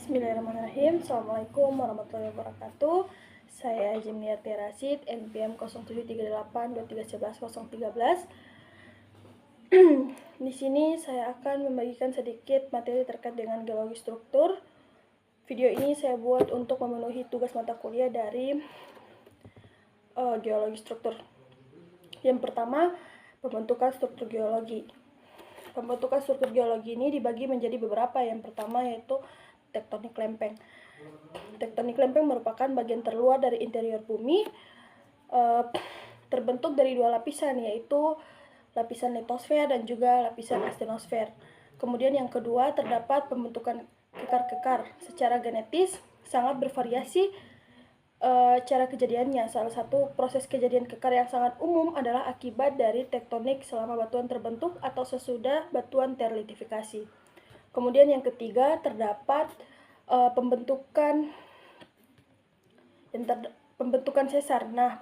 Bismillahirrahmanirrahim. Assalamualaikum warahmatullahi wabarakatuh. Saya Jemiati Rasid, NPM 073823111013. Di sini saya akan membagikan sedikit materi terkait dengan geologi struktur. Video ini saya buat untuk memenuhi tugas mata kuliah dari geologi struktur. Yang pertama, pembentukan struktur geologi. Pembentukan struktur geologi ini dibagi menjadi beberapa. Yang pertama yaitu tektonik lempeng. Tektonik lempeng merupakan bagian terluar dari interior bumi, terbentuk dari dua lapisan, yaitu lapisan litosfer dan juga lapisan astenosfer. Kemudian yang kedua, terdapat pembentukan kekar-kekar. Secara genetis sangat bervariasi cara kejadiannya. Salah satu proses kejadian kekar yang sangat umum adalah akibat dari tektonik selama batuan terbentuk atau sesudah batuan terlitifikasi. Kemudian yang ketiga, terdapat pembentukan sesar. Nah,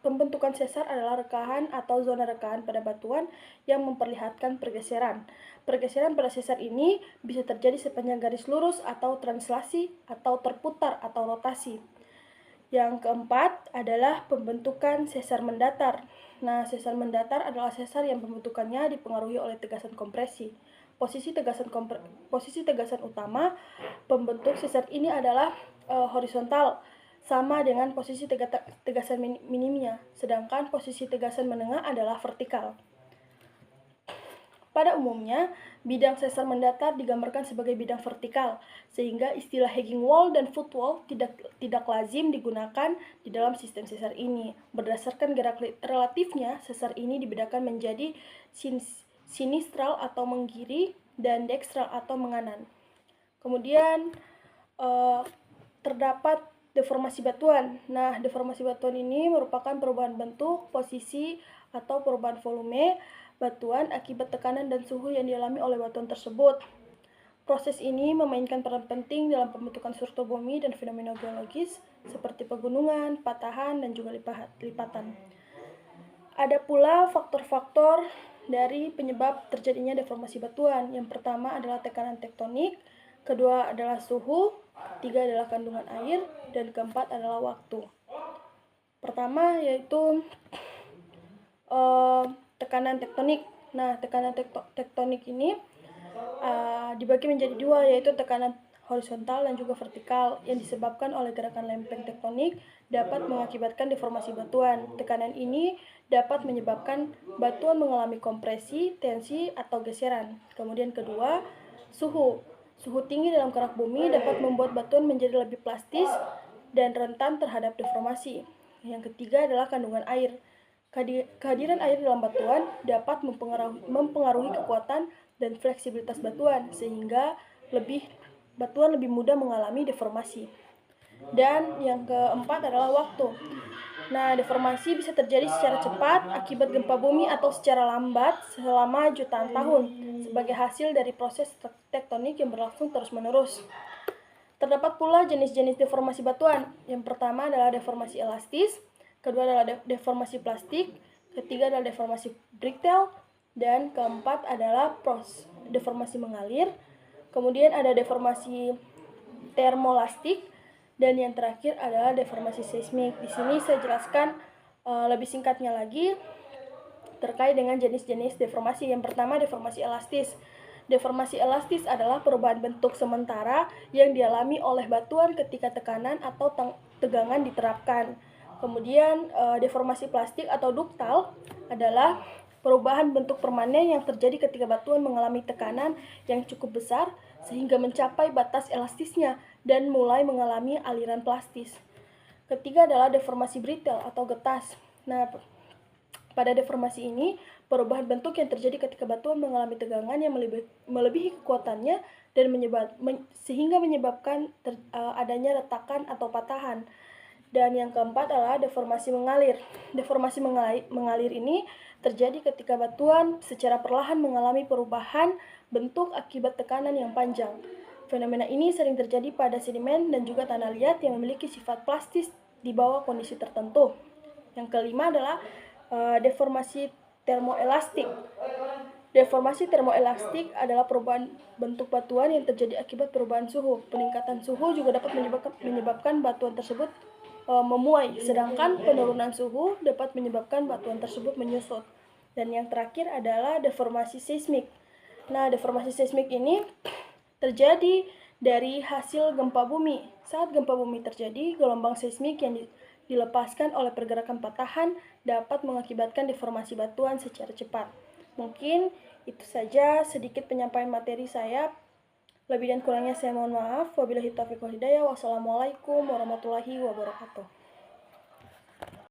pembentukan sesar adalah rekahan atau zona rekahan pada batuan yang memperlihatkan pergeseran. Pergeseran pada sesar ini bisa terjadi sepanjang garis lurus atau translasi atau terputar atau rotasi. Yang keempat adalah pembentukan sesar mendatar. Nah, sesar mendatar adalah sesar yang pembentukannya dipengaruhi oleh tegasan kompresi. Posisi tegasan utama pembentuk sesar ini adalah horizontal, sama dengan posisi tegasan minimnya, sedangkan posisi tegasan menengah adalah vertikal. Pada umumnya, bidang sesar mendatar digambarkan sebagai bidang vertikal, sehingga istilah hanging wall dan footwall tidak lazim digunakan di dalam sistem sesar ini. Berdasarkan gerak relatifnya, sesar ini dibedakan menjadi sinistral atau menggiri dan dekstral atau menganan. Kemudian terdapat deformasi batuan. Nah, deformasi batuan ini merupakan perubahan bentuk, posisi, atau perubahan volume batuan akibat tekanan dan suhu yang dialami oleh batuan tersebut. Proses ini memainkan peran penting dalam pembentukan struktur bumi dan fenomena geologis seperti pegunungan, patahan, dan juga lipatan. Ada pula faktor-faktor dari penyebab terjadinya deformasi batuan. Yang pertama adalah tekanan tektonik, kedua adalah suhu, ketiga adalah kandungan air, dan keempat adalah waktu. Pertama yaitu tekanan tektonik. Nah, tekanan tektonik ini dibagi menjadi dua, yaitu tekanan horizontal dan juga vertikal yang disebabkan oleh gerakan lempeng tektonik dapat mengakibatkan deformasi batuan. Tekanan ini dapat menyebabkan batuan mengalami kompresi, tensi, atau geseran. Kemudian kedua, suhu. Suhu tinggi dalam kerak bumi dapat membuat batuan menjadi lebih plastis dan rentan terhadap deformasi. Yang ketiga adalah kandungan air. Kehadiran air dalam batuan dapat mempengaruhi kekuatan dan fleksibilitas batuan, sehingga batuan lebih mudah mengalami deformasi. Dan yang keempat adalah waktu. Nah, deformasi bisa terjadi secara cepat akibat gempa bumi atau secara lambat selama jutaan tahun sebagai hasil dari proses tektonik yang berlangsung terus-menerus. Terdapat pula jenis-jenis deformasi batuan. Yang pertama adalah deformasi elastis, kedua adalah deformasi plastik, ketiga adalah deformasi brittle, dan keempat adalah deformasi mengalir. Kemudian ada deformasi termolastik, dan yang terakhir adalah deformasi seismik. Di sini saya jelaskan lebih singkatnya lagi terkait dengan jenis-jenis deformasi. Yang pertama, deformasi elastis. Deformasi elastis adalah perubahan bentuk sementara yang dialami oleh batuan ketika tekanan atau tegangan diterapkan. Kemudian deformasi plastik atau duktal adalah perubahan bentuk permanen yang terjadi ketika batuan mengalami tekanan yang cukup besar sehingga mencapai batas elastisnya dan mulai mengalami aliran plastis. Ketiga adalah deformasi brittle atau getas. Nah, pada deformasi ini, perubahan bentuk yang terjadi ketika batuan mengalami tegangan yang melebihi kekuatannya dan sehingga menyebabkan adanya retakan atau patahan. Dan yang keempat adalah deformasi mengalir. Deformasi mengalir ini terjadi ketika batuan secara perlahan mengalami perubahan bentuk akibat tekanan yang panjang. Fenomena ini sering terjadi pada sedimen dan juga tanah liat yang memiliki sifat plastis di bawah kondisi tertentu. Yang kelima adalah deformasi termoelastik. Deformasi termoelastik adalah perubahan bentuk batuan yang terjadi akibat perubahan suhu. Peningkatan suhu juga dapat menyebabkan batuan tersebut memuai, sedangkan penurunan suhu dapat menyebabkan batuan tersebut menyusut. Dan yang terakhir adalah deformasi seismik. Nah, deformasi seismik ini terjadi dari hasil gempa bumi. Saat gempa bumi terjadi, gelombang seismik yang dilepaskan oleh pergerakan patahan dapat mengakibatkan deformasi batuan secara cepat. Mungkin itu saja sedikit penyampaian materi saya. Lebih dan kurangnya saya mohon maaf. Wabillahi taufiq wal hidayah. Wassalamualaikum warahmatullahi wabarakatuh.